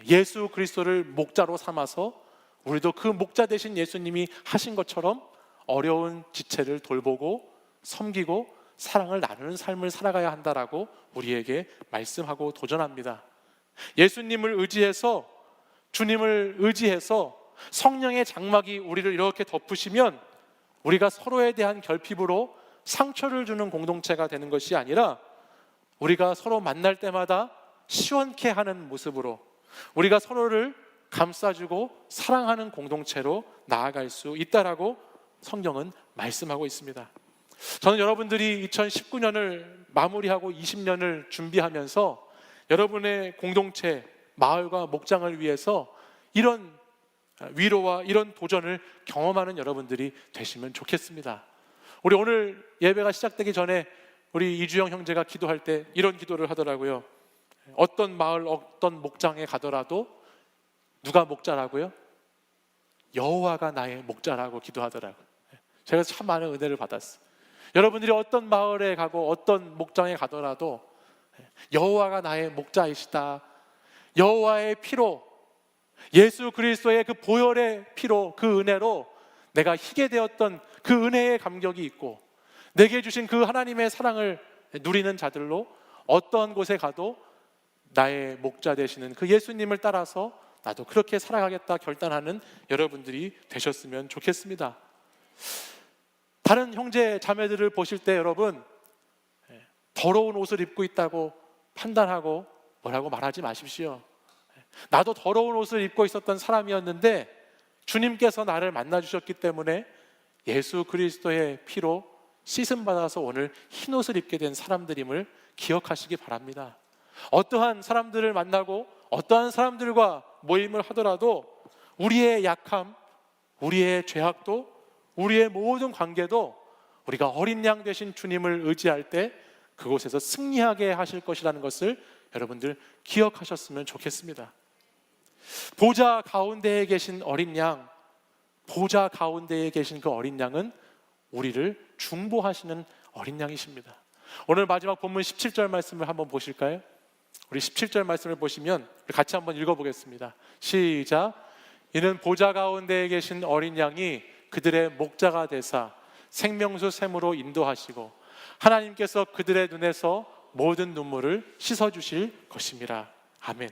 예수 그리스도를 목자로 삼아서 우리도 그 목자 되신 예수님이 하신 것처럼 어려운 지체를 돌보고 섬기고 사랑을 나누는 삶을 살아가야 한다라고 우리에게 말씀하고 도전합니다. 예수님을 의지해서, 주님을 의지해서 성령의 장막이 우리를 이렇게 덮으시면 우리가 서로에 대한 결핍으로 상처를 주는 공동체가 되는 것이 아니라 우리가 서로 만날 때마다 시원케 하는 모습으로 우리가 서로를 감싸주고 사랑하는 공동체로 나아갈 수 있다라고 성경은 말씀하고 있습니다. 저는 여러분들이 2019년을 마무리하고 20년을 준비하면서 여러분의 공동체, 마을과 목장을 위해서 이런 위로와 이런 도전을 경험하는 여러분들이 되시면 좋겠습니다. 우리 오늘 예배가 시작되기 전에 우리 이주영 형제가 기도할 때 이런 기도를 하더라고요. 어떤 마을, 어떤 목장에 가더라도 누가 목자라고요? 여호와가 나의 목자라고 기도하더라고요. 제가 참 많은 은혜를 받았어요. 여러분들이 어떤 마을에 가고 어떤 목장에 가더라도 여호와가 나의 목자이시다. 여호와의 피로, 예수 그리스도의 그 보혈의 피로, 그 은혜로 내가 희게 되었던 그 은혜의 감격이 있고 내게 주신 그 하나님의 사랑을 누리는 자들로 어떤 곳에 가도 나의 목자 되시는 그 예수님을 따라서 나도 그렇게 살아가겠다 결단하는 여러분들이 되셨으면 좋겠습니다. 다른 형제 자매들을 보실 때 여러분 더러운 옷을 입고 있다고 판단하고 뭐라고 말하지 마십시오. 나도 더러운 옷을 입고 있었던 사람이었는데 주님께서 나를 만나주셨기 때문에 예수 그리스도의 피로 씻음받아서 오늘 흰 옷을 입게 된 사람들임을 기억하시기 바랍니다. 어떠한 사람들을 만나고 어떠한 사람들과 모임을 하더라도 우리의 약함, 우리의 죄악도, 우리의 모든 관계도 우리가 어린 양 되신 주님을 의지할 때 그곳에서 승리하게 하실 것이라는 것을 여러분들 기억하셨으면 좋겠습니다. 보좌 가운데에 계신 어린 양, 보좌 가운데에 계신 그 어린 양은 우리를 중보하시는 어린 양이십니다. 오늘 마지막 본문 17절 말씀을 한번 보실까요? 우리 17절 말씀을 보시면 같이 한번 읽어보겠습니다. 시작. 이는 보좌 가운데에 계신 어린 양이 그들의 목자가 되사 생명수 샘으로 인도하시고 하나님께서 그들의 눈에서 모든 눈물을 씻어주실 것입니다. 아멘.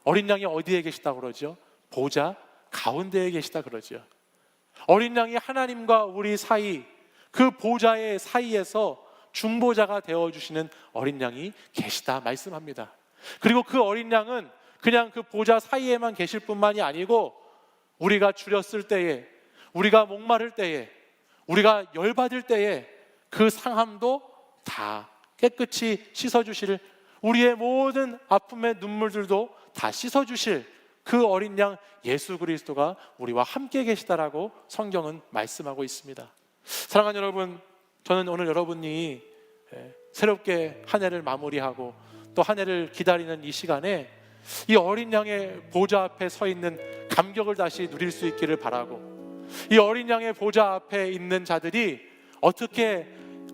어린 양이 어디에 계시다 그러죠? 보좌 가운데에 계시다 그러죠. 어린 양이 하나님과 우리 사이, 그 보좌의 사이에서 중보자가 되어주시는 어린 양이 계시다 말씀합니다. 그리고 그 어린 양은 그냥 그 보좌 사이에만 계실 뿐만이 아니고 우리가 줄였을 때에, 우리가 목마를 때에, 우리가 열받을 때에 그 상함도 다 깨끗이 씻어주실, 우리의 모든 아픔의 눈물들도 다 씻어주실 그 어린 양 예수 그리스도가 우리와 함께 계시다라고 성경은 말씀하고 있습니다. 사랑하는 여러분, 저는 오늘 여러분이 새롭게 한 해를 마무리하고 또 한 해를 기다리는 이 시간에 이 어린 양의 보좌 앞에 서 있는 감격을 다시 누릴 수 있기를 바라고, 이 어린 양의 보좌 앞에 있는 자들이 어떻게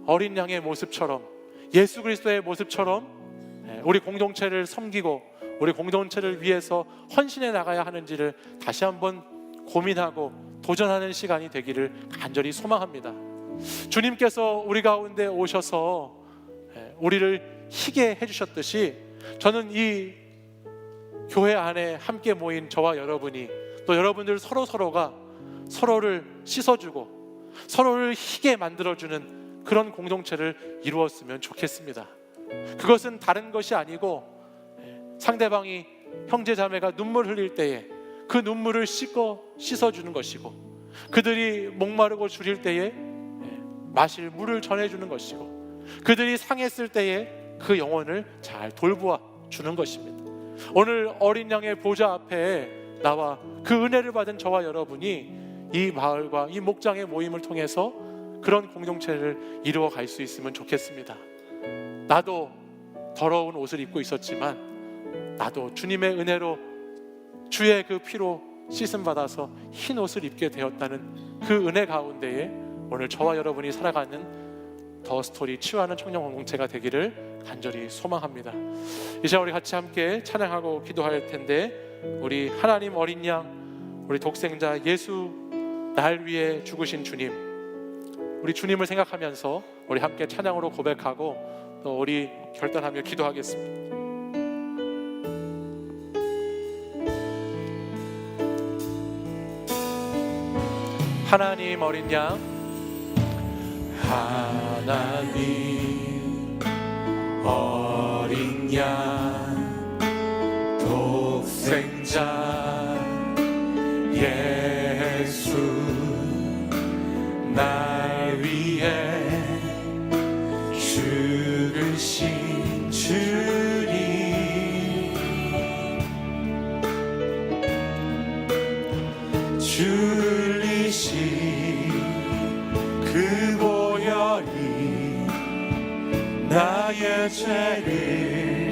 어린 양의 모습처럼, 예수 그리스도의 모습처럼 우리 공동체를 섬기고 우리 공동체를 위해서 헌신해 나가야 하는지를 다시 한번 고민하고 도전하는 시간이 되기를 간절히 소망합니다. 주님께서 우리 가운데 오셔서 우리를 희게 해주셨듯이 저는 이 교회 안에 함께 모인 저와 여러분이, 또 여러분들 서로가 서로를 씻어주고 서로를 희게 만들어주는 그런 공동체를 이루었으면 좋겠습니다. 그것은 다른 것이 아니고 상대방이, 형제자매가 눈물 흘릴 때에 그 눈물을 씻어주는 것이고, 그들이 목마르고 줄일 때에 마실 물을 전해주는 것이고, 그들이 상했을 때에 그 영혼을 잘 돌보아 주는 것입니다. 오늘 어린 양의 보좌 앞에 나와 그 은혜를 받은 저와 여러분이 이 마을과 이 목장의 모임을 통해서 그런 공동체를 이루어 갈 수 있으면 좋겠습니다. 나도 더러운 옷을 입고 있었지만 나도 주님의 은혜로, 주의 그 피로 씻음 받아서 흰 옷을 입게 되었다는 그 은혜 가운데에 오늘 저와 여러분이 살아가는 더 스토리 치유하는 청년 공동체가 되기를 간절히 소망합니다. 이제 우리 같이 함께 찬양하고 기도할 텐데 우리 하나님 어린 양, 우리 독생자 예수, 날 위해 죽으신 주님, 우리 주님을 생각하면서 우리 함께 찬양으로 고백하고 또 우리 결단하며 기도하겠습니다. 하나님 어린 양, 하나님 어린 양, 독생자 예수, 날 위해 죽으신 주님, 줄리신 그 보혈이 나의 죄를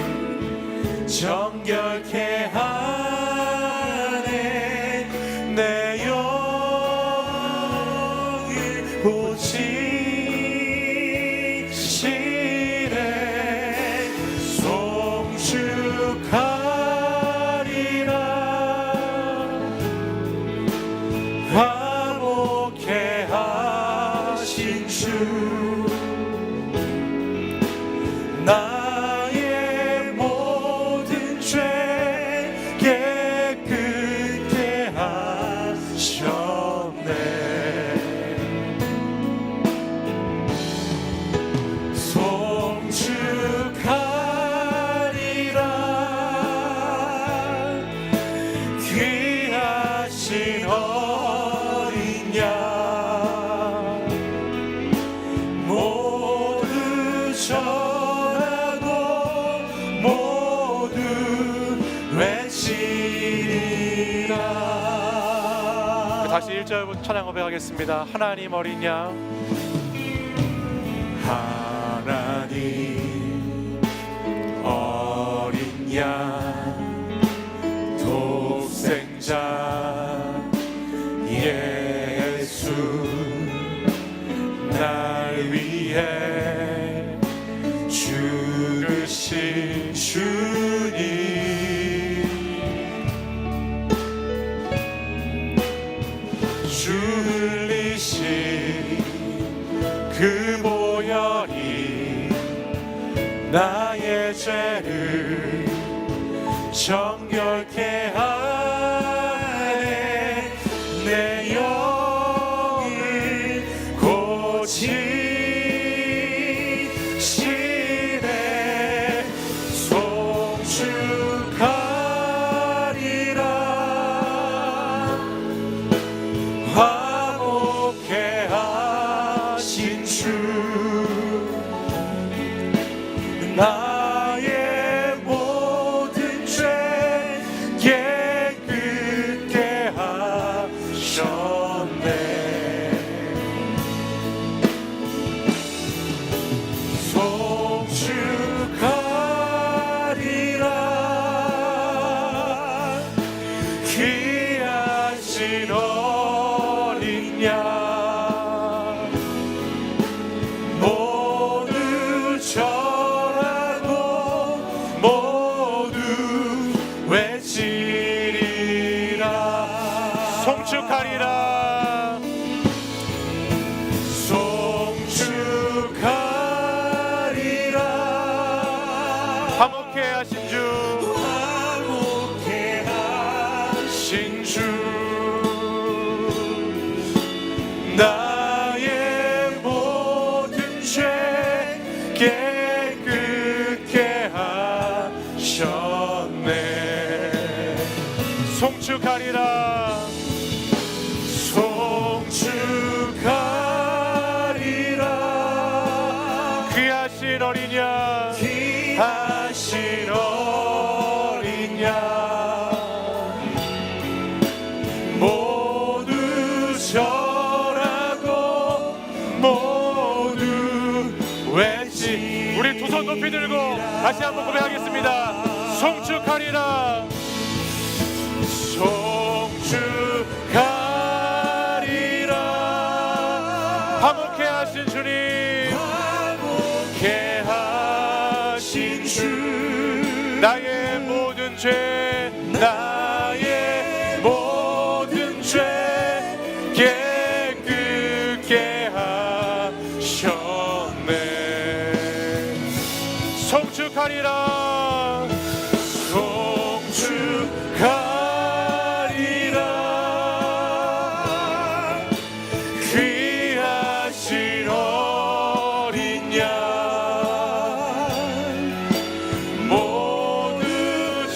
정결케 하네. 내 영을 고치시네. 송축하리라. 화목케 하신 주, 나의 모든 죄 깨끗게 하셨네. 송축하리라. 귀하신 어린 양, 모두 전하고 모두 외치리라. 다시 1절부터 찬양 고백하겠습니다. 하나님 어린 양, 하나님 어린 양, 독생자 예수, 날 위해 죽으신 주님, 줄리신 그 보혈이 나의 죄를 정결케 하네. 내 영을 고치시네. 송축하리라. 화목케 하신 주, 나의 모든 죄 깨끗게 하셨네. 송축하리라. 귀하신 어린 양, 모두 절하고 모두 외치리라. 송축하리라. 송축하리라. 화목케 하신 주, 화목케 하신 주, 나의 모든 죄 깨끗게 하셨네. 송축하리라. 송축하리라. 귀하신 어린 양, 귀하신 어린 양, 모두 절하고 모두 외치. 우리 두 손 높이 들고 다시 한번 고백하겠습니다. 송축하리라. 송축하리라. 화목케 하신 주님, 화목케 하신 주, 나의 모든 죄, 송축하리라 송축하리라 귀하신 어린 양 모두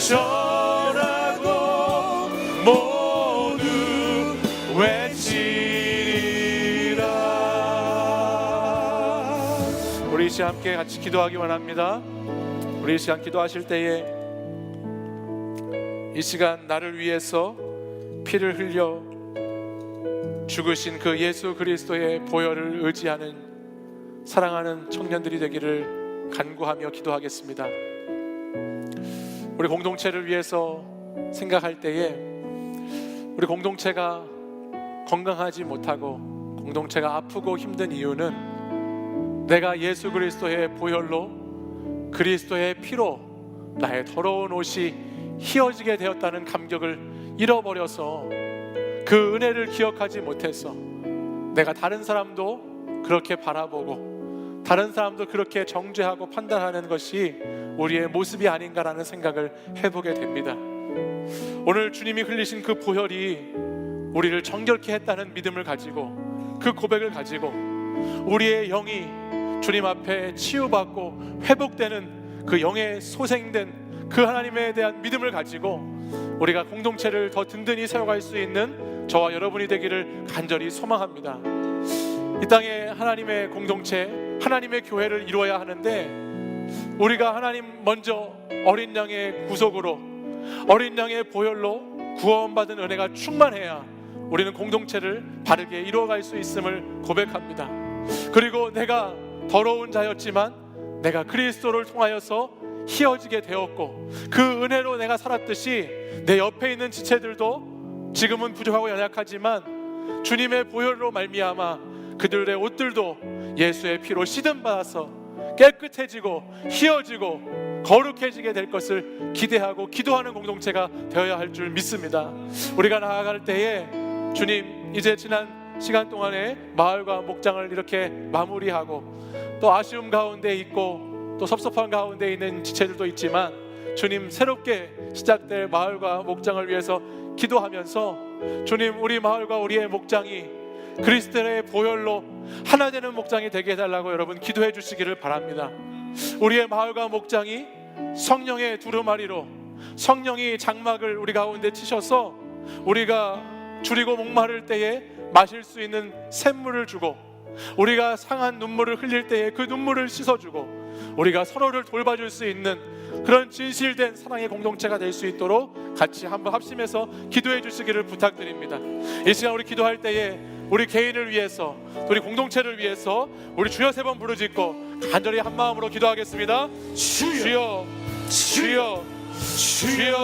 절하고 모두 외치리라. 우리 이 시간 함께 같이 기도하기 원합니다. 우리 이 시간 기도하실 때에 이 시간 나를 위해서 피를 흘려 죽으신 그 예수 그리스도의 보혈을 의지하는 사랑하는 청년들이 되기를 간구하며 기도하겠습니다. 우리 공동체를 위해서 생각할 때에 우리 공동체가 건강하지 못하고 공동체가 아프고 힘든 이유는 내가 예수 그리스도의 보혈로 그리스도의 피로 나의 더러운 옷이 휘어지게 되었다는 감격을 잃어버려서 그 은혜를 기억하지 못해서 내가 다른 사람도 그렇게 바라보고 다른 사람도 그렇게 정죄하고 판단하는 것이 우리의 모습이 아닌가라는 생각을 해보게 됩니다. 오늘 주님이 흘리신 그 보혈이 우리를 정결케 했다는 믿음을 가지고 그 고백을 가지고 우리의 영이 주님 앞에 치유받고 회복되는 그 영의 소생된 그 하나님에 대한 믿음을 가지고 우리가 공동체를 더 든든히 세워갈 수 있는 저와 여러분이 되기를 간절히 소망합니다. 이 땅에 하나님의 공동체, 하나님의 교회를 이루어야 하는데 우리가 하나님 먼저 어린 양의 구속으로 어린 양의 보혈로 구원받은 은혜가 충만해야 우리는 공동체를 바르게 이루어갈 수 있음을 고백합니다. 그리고 내가 더러운 자였지만 내가 그리스도를 통하여서 희어지게 되었고 그 은혜로 내가 살았듯이 내 옆에 있는 지체들도 지금은 부족하고 연약하지만 주님의 보혈로 말미암아 그들의 옷들도 예수의 피로 씻음받아서 깨끗해지고 희어지고 거룩해지게 될 것을 기대하고 기도하는 공동체가 되어야 할 줄 믿습니다. 우리가 나아갈 때에 주님 이제 지난 시간 동안에 마을과 목장을 이렇게 마무리하고 또 아쉬움 가운데 있고 또 섭섭한 가운데 있는 지체들도 있지만 주님 새롭게 시작될 마을과 목장을 위해서 기도하면서 주님 우리 마을과 우리의 목장이 그리스도의 보혈로 하나 되는 목장이 되게 해달라고 여러분 기도해 주시기를 바랍니다. 우리의 마을과 목장이 성령의 두루마리로 성령이 장막을 우리 가운데 치셔서 우리가 줄이고 목마를 때에 마실 수 있는 샘물을 주고 우리가 상한 눈물을 흘릴 때에 그 눈물을 씻어주고 우리가 서로를 돌봐줄 수 있는 그런 진실된 사랑의 공동체가 될 수 있도록 같이 한번 합심해서 기도해 주시기를 부탁드립니다. 이 시간 우리 기도할 때에 우리 개인을 위해서 우리 공동체를 위해서 우리 주여 3번 부르짖고 간절히 한 마음으로 기도하겠습니다. 주여 주여 주여.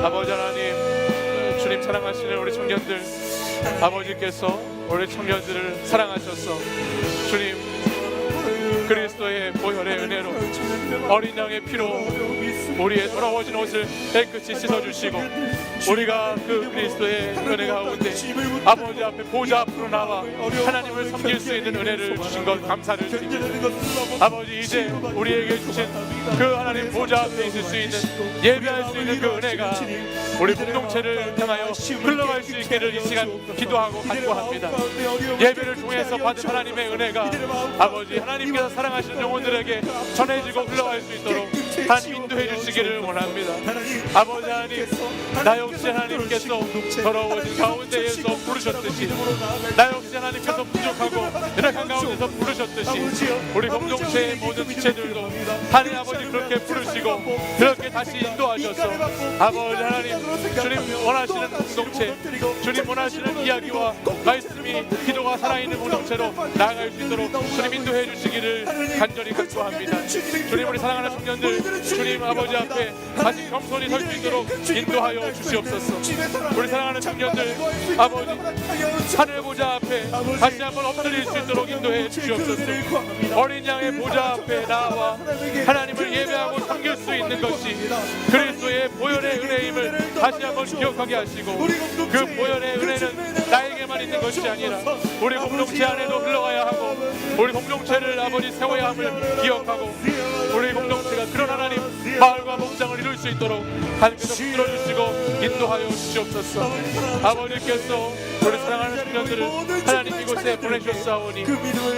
아버지 하나님, 주님 사랑하시는 우리 청년들, 아버지께서 우리 청년들을 사랑하셔서 주님 그리스도의 보혈의 은혜로 어린 양의 피로 우리의 더러워진 옷을 깨끗이 씻어주시고 우리가 그 그리스도의 은혜 가운데 아버지 앞에 보좌 앞으로 나와 하나님을 섬길 수 있는 은혜를 주신 것 감사를 드립니다. 아버지 이제 우리에게 주신 그 하나님 보좌 앞에 있을 수 있는 예배할 수 있는 그 은혜가 우리 공동체를 향하여 흘러갈 수 있기를 이 시간 기도하고 간구합니다. 예배를 통해서 받은 하나님의 은혜가 아버지 하나님께서 사랑하시는 영혼들에게 전해지고 흘러갈 수 있도록 하나님 인도해 주시기를 원합니다. 아버지 하나님, 나 역시 하나님께서 더러워진 가운데에서 부르셨듯이 나 역시 하나님께서 부족하고 연약한 가운데서 부르셨듯이 우리 공동체의 모든 지체들도 하나님 아버지 그렇게 부르시고 그렇게 다시 인도하셔서 아버지 하나님 주님 원하시는 공동체, 주님 원하시는 이야기와 말씀이 기도가 살아있는 공동체로 나아갈 수 있도록 주님 인도해 주시기를 간절히 간구합니다. 주님 우리 사랑하는 청년들 주님 아버지 앞에 다시 겸손히 설 수 있도록 인도하여 주시옵소서. 우리 사랑하는 청년들 아버지 하늘 보좌 앞에 다시 한번 엎드릴 수 있도록 인도해 주시옵소서. 어린 양의 보좌 앞에 나와 하나님을 예배하고 섬길 수 있는 것이 그리스도의 보혈의 은혜임을 다시 한번 기억하게 하시고, 그 보혈의 은혜는 나에게만 있는 것이 아니라 우리 공동체 안에도 흘러가야 하고, 우리 공동체를 아버지 세워야 함을 기억하고, 우리 공동체가 그런 하나님 마을과 목장을 이룰 수 있도록 하나님께서 붙들어주시고 인도하여 주시옵소서. 아버지께서 우리 사랑하는 청년들을 하나님 이곳에 보내셨사오니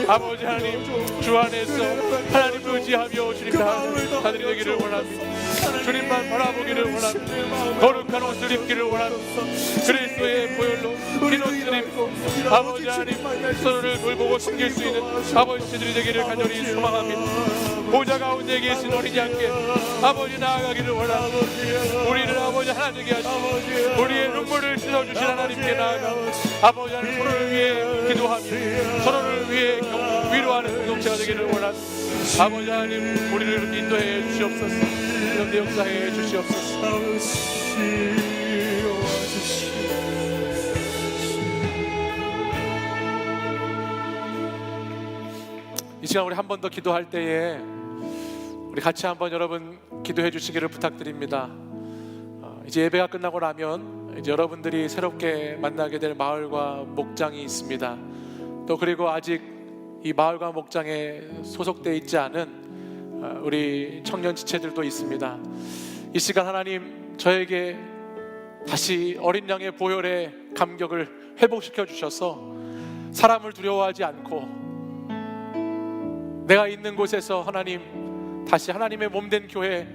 아버지 하나님 주 안에서 하나님 의지하며 주님 다들이 되기를 원합니다. 주님만 바라보기를 원합니다. 거룩한 옷을 입기를 원합니다. 그리스도의 보혈로 흰 옷을 입고 아버지 하나님 서로를 돌보고 섬길 수 있는 아버지 제들이 되기를 간절히 소망합니다. 보좌 가운데 계신 어린 양께 아버지 나아가기를 원합니다. 우리를 아버지 하나 되게 하시고 우리의 눈물을 씻어주신 하나님께 나아가 아버지 하나님 서로를 위해 기도하며 서로를 위해 위로하는 공동체가 되기를 원합니다. 아버지 하나님 우리를 인도해 주시옵소서. 이런 역사해 주시옵소서. 이 시간 우리 한 번 더 기도할 때에 우리 같이 한번 여러분 기도해 주시기를 부탁드립니다. 이제 예배가 끝나고 나면 이제 여러분들이 새롭게 만나게 될 마을과 목장이 있습니다. 또 그리고 아직 이 마을과 목장에 소속되어 있지 않은 우리 청년 지체들도 있습니다. 이 시간 하나님 저에게 다시 어린 양의 보혈의 감격을 회복시켜 주셔서 사람을 두려워하지 않고 내가 있는 곳에서 하나님 다시 하나님의 몸된 교회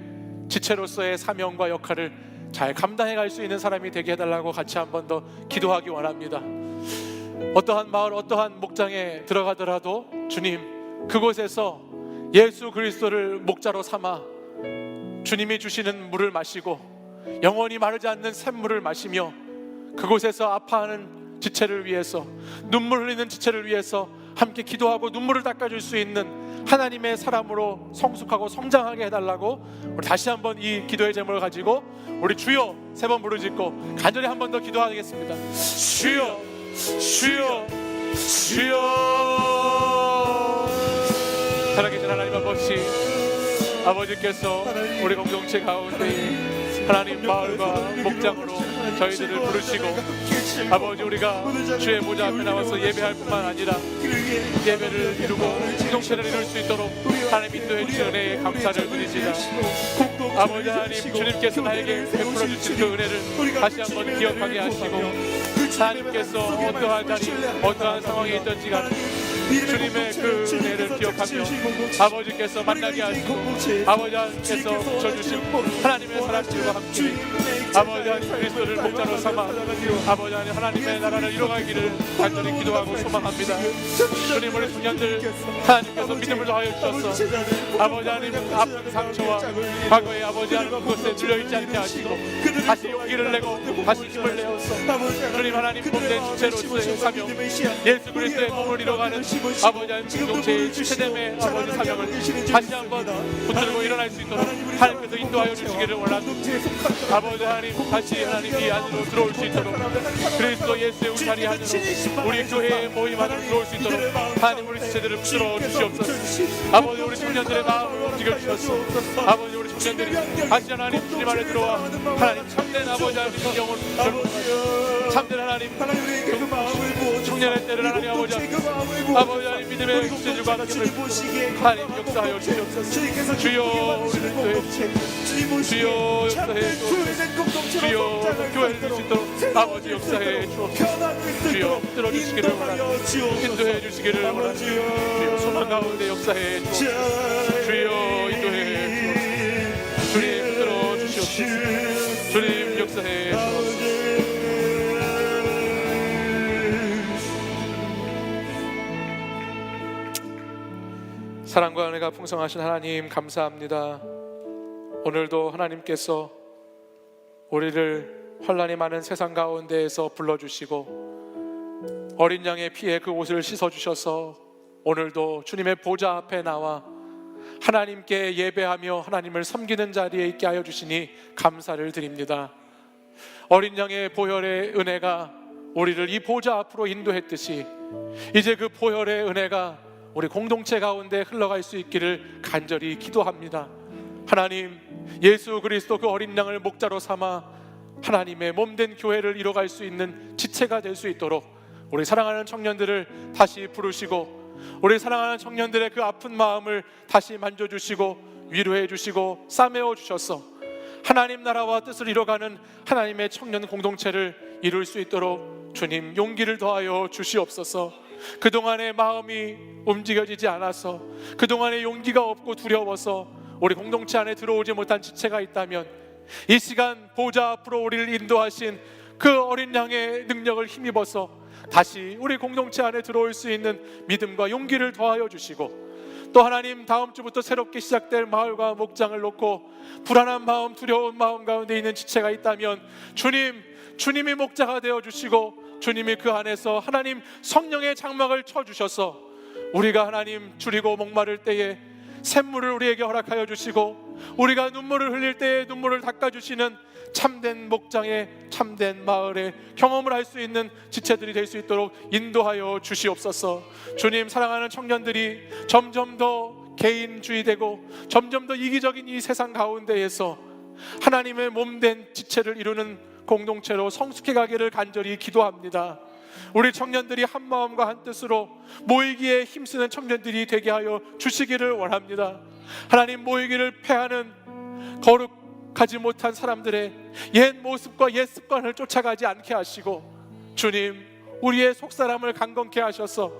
지체로서의 사명과 역할을 잘 감당해 갈 수 있는 사람이 되게 해달라고 같이 한 번 더 기도하기 원합니다. 어떠한 마을 어떠한 목장에 들어가더라도 주님 그곳에서 예수 그리스도를 목자로 삼아 주님이 주시는 물을 마시고 영원히 마르지 않는 샘물을 마시며 그곳에서 아파하는 지체를 위해서 눈물 흘리는 지체를 위해서 함께 기도하고 눈물을 닦아줄 수 있는 하나님의 사람으로 성숙하고 성장하게 해달라고 우리 다시 한번 이 기도의 제목을 가지고 우리 주여 세 번 부르짖고 간절히 한 번 더 기도하겠습니다. 주여 주여 주여. 살아계신 하나님 아버지께서 우리 공동체 가운데 하나님 마을과 목장으로 저희들을 부르시고 아버지 우리가 주의 보좌 앞에 나와서 예배할 뿐만 아니라 예배를 이루고 공동체를 이룰 수 있도록 하나님 인도해 주신 은혜에 감사를 드립니다. 아버지 하나님 주님께서 나에게 베풀어 주신 그 은혜를 다시 한번 기억하게 하시고 하나님께서 어떠한 자리 어떠한 상황에 있든지 간에 주님의 그 은혜를 기억하며 아버지께서 만나게 하시고 아버지께서 붙여주신 하나님의 사람들과 함께 아버지 하나님 그리스도를 목자로 삼아 아버지 하나님 하나님의 나라를 이뤄가기를 간절히 기도하고 소망합니다. 주님 우리 청년들 하나님께서 믿음을 더하여 주셔서 아버지 하나님 아픈 상처와 과거의 아버지 하나님 그것에 눌려있지 않게 하시고 다시 용기를 내고 다시 힘을 내어서 주님 하나님 몸된 주체로서의 사명 예수 그리스도의 몸을 이뤄가는 아버지 하나님 공동체의 주체됨의 아버지 사명을 다시 한번 붙들고 일어날 수 있도록 하나님께서 인도하여 주시기를 원합니다. 아버지 하나님 다시 하나님 이 안으로 들어올 수 있도록 그리스도 예수의 울타리 안으로 우리 교회의 모임 안으로 들어올 수 있도록 하나님 우리 주체들을 붙들어 주시옵소서. 아버지 우리 청년들의 마음을 움직여 주셔서 아버지 우리 청년들이 다시 하나님 주님 안에 들어와 하나님 참된 아버지 하나님 영혼 참된 하나님 청년의 때를 하나님 아버지 하나님 믿음의 주제주가 하나님 역사하여 주시옵소서. 주여 우리를 인도해 주여 역사해 주옵소서. 주여 교회를 들 수 있도록 아버지 역사해 주옵소서. 주여 붙들어 주시기를 원합니다. 인도해 주시기를 원합니다. 주여 소망 가운데 역사해 주옵소서. 주여 인도해 주옵소서. 주님 붙들어 주시옵소서. 주님 역사해 주옵소서. 사랑과 은혜가 풍성하신 하나님 감사합니다. 오늘도 하나님께서 우리를 환난이 많은 세상 가운데에서 불러주시고 어린 양의 피에 그 옷을 씻어주셔서 오늘도 주님의 보좌 앞에 나와 하나님께 예배하며 하나님을 섬기는 자리에 있게 하여 주시니 감사를 드립니다. 어린 양의 보혈의 은혜가 우리를 이 보좌 앞으로 인도했듯이 이제 그 보혈의 은혜가 우리 공동체 가운데 흘러갈 수 있기를 간절히 기도합니다. 하나님, 예수 그리스도 그 어린 양을 목자로 삼아 하나님의 몸된 교회를 이뤄갈 수 있는 지체가 될 수 있도록 우리 사랑하는 청년들을 다시 부르시고, 우리 사랑하는 청년들의 그 아픈 마음을 다시 만져주시고 위로해 주시고 싸매어 주셔서 하나님 나라와 뜻을 이뤄가는 하나님의 청년 공동체를 이룰 수 있도록 주님 용기를 더하여 주시옵소서. 그동안의 마음이 움직여지지 않아서, 그동안의 용기가 없고 두려워서 우리 공동체 안에 들어오지 못한 지체가 있다면 이 시간 보좌 앞으로 우리를 인도하신 그 어린 양의 능력을 힘입어서 다시 우리 공동체 안에 들어올 수 있는 믿음과 용기를 더하여 주시고, 또 하나님 다음 주부터 새롭게 시작될 마을과 목장을 놓고 불안한 마음, 두려운 마음 가운데 있는 지체가 있다면 주님이 목자가 되어 주시고 주님이 그 안에서 하나님 성령의 장막을 쳐주셔서 우리가 하나님 줄이고 목마를 때에 샘물을 우리에게 허락하여 주시고, 우리가 눈물을 흘릴 때에 눈물을 닦아주시는 참된 목장의 참된 마을의 경험을 할 수 있는 지체들이 될 수 있도록 인도하여 주시옵소서. 주님, 사랑하는 청년들이 점점 더 개인주의되고 점점 더 이기적인 이 세상 가운데에서 하나님의 몸된 지체를 이루는 공동체로 성숙해 가기를 간절히 기도합니다. 우리 청년들이 한 마음과 한 뜻으로 모이기에 힘쓰는 청년들이 되게 하여 주시기를 원합니다. 하나님, 모이기를 패하는 거룩하지 못한 사람들의 옛 모습과 옛 습관을 쫓아가지 않게 하시고, 주님, 우리의 속사람을 강건케 하셔서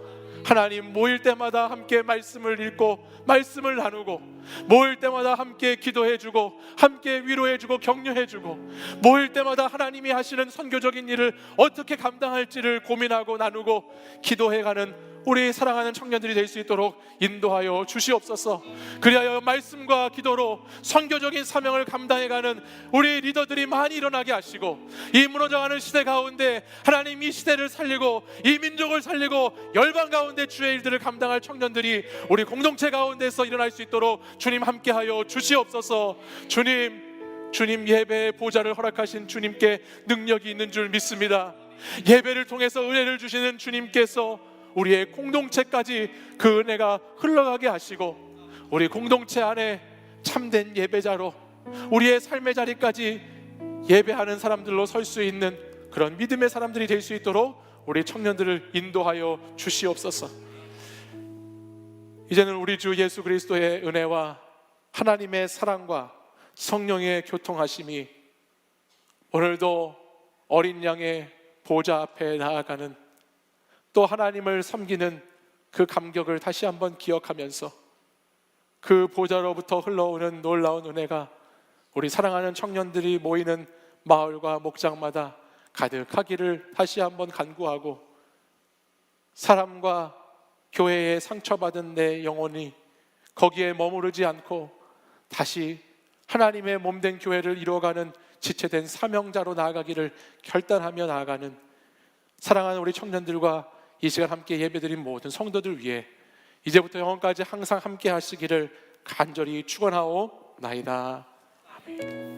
하나님 모일 때마다 함께 말씀을 읽고 말씀을 나누고, 모일 때마다 함께 기도해주고 함께 위로해주고 격려해주고, 모일 때마다 하나님이 하시는 선교적인 일을 어떻게 감당할지를 고민하고 나누고 기도해가는 우리 사랑하는 청년들이 될 수 있도록 인도하여 주시옵소서. 그리하여 말씀과 기도로 선교적인 사명을 감당해가는 우리 리더들이 많이 일어나게 하시고, 이 무너져가는 시대 가운데 하나님 이 시대를 살리고 이 민족을 살리고 열방 가운데 주의 일들을 감당할 청년들이 우리 공동체 가운데서 일어날 수 있도록 주님 함께하여 주시옵소서. 주님 예배의 보좌를 허락하신 주님께 능력이 있는 줄 믿습니다. 예배를 통해서 은혜를 주시는 주님께서 우리의 공동체까지 그 은혜가 흘러가게 하시고, 우리 공동체 안에 참된 예배자로 우리의 삶의 자리까지 예배하는 사람들로 설 수 있는 그런 믿음의 사람들이 될 수 있도록 우리 청년들을 인도하여 주시옵소서. 이제는 우리 주 예수 그리스도의 은혜와 하나님의 사랑과 성령의 교통하심이 오늘도 어린 양의 보좌 앞에 나아가는, 또 하나님을 섬기는 그 감격을 다시 한번 기억하면서 그 보좌로부터 흘러오는 놀라운 은혜가 우리 사랑하는 청년들이 모이는 마을과 목장마다 가득하기를 다시 한번 간구하고, 사람과 교회에 상처받은 내 영혼이 거기에 머무르지 않고 다시 하나님의 몸된 교회를 이루어가는 지체된 사명자로 나아가기를 결단하며 나아가는 사랑하는 우리 청년들과 이 시간 함께 예배드린 모든 성도들 위해 이제부터 영원까지 항상 함께 하시기를 간절히 축원하오나이다. 아멘.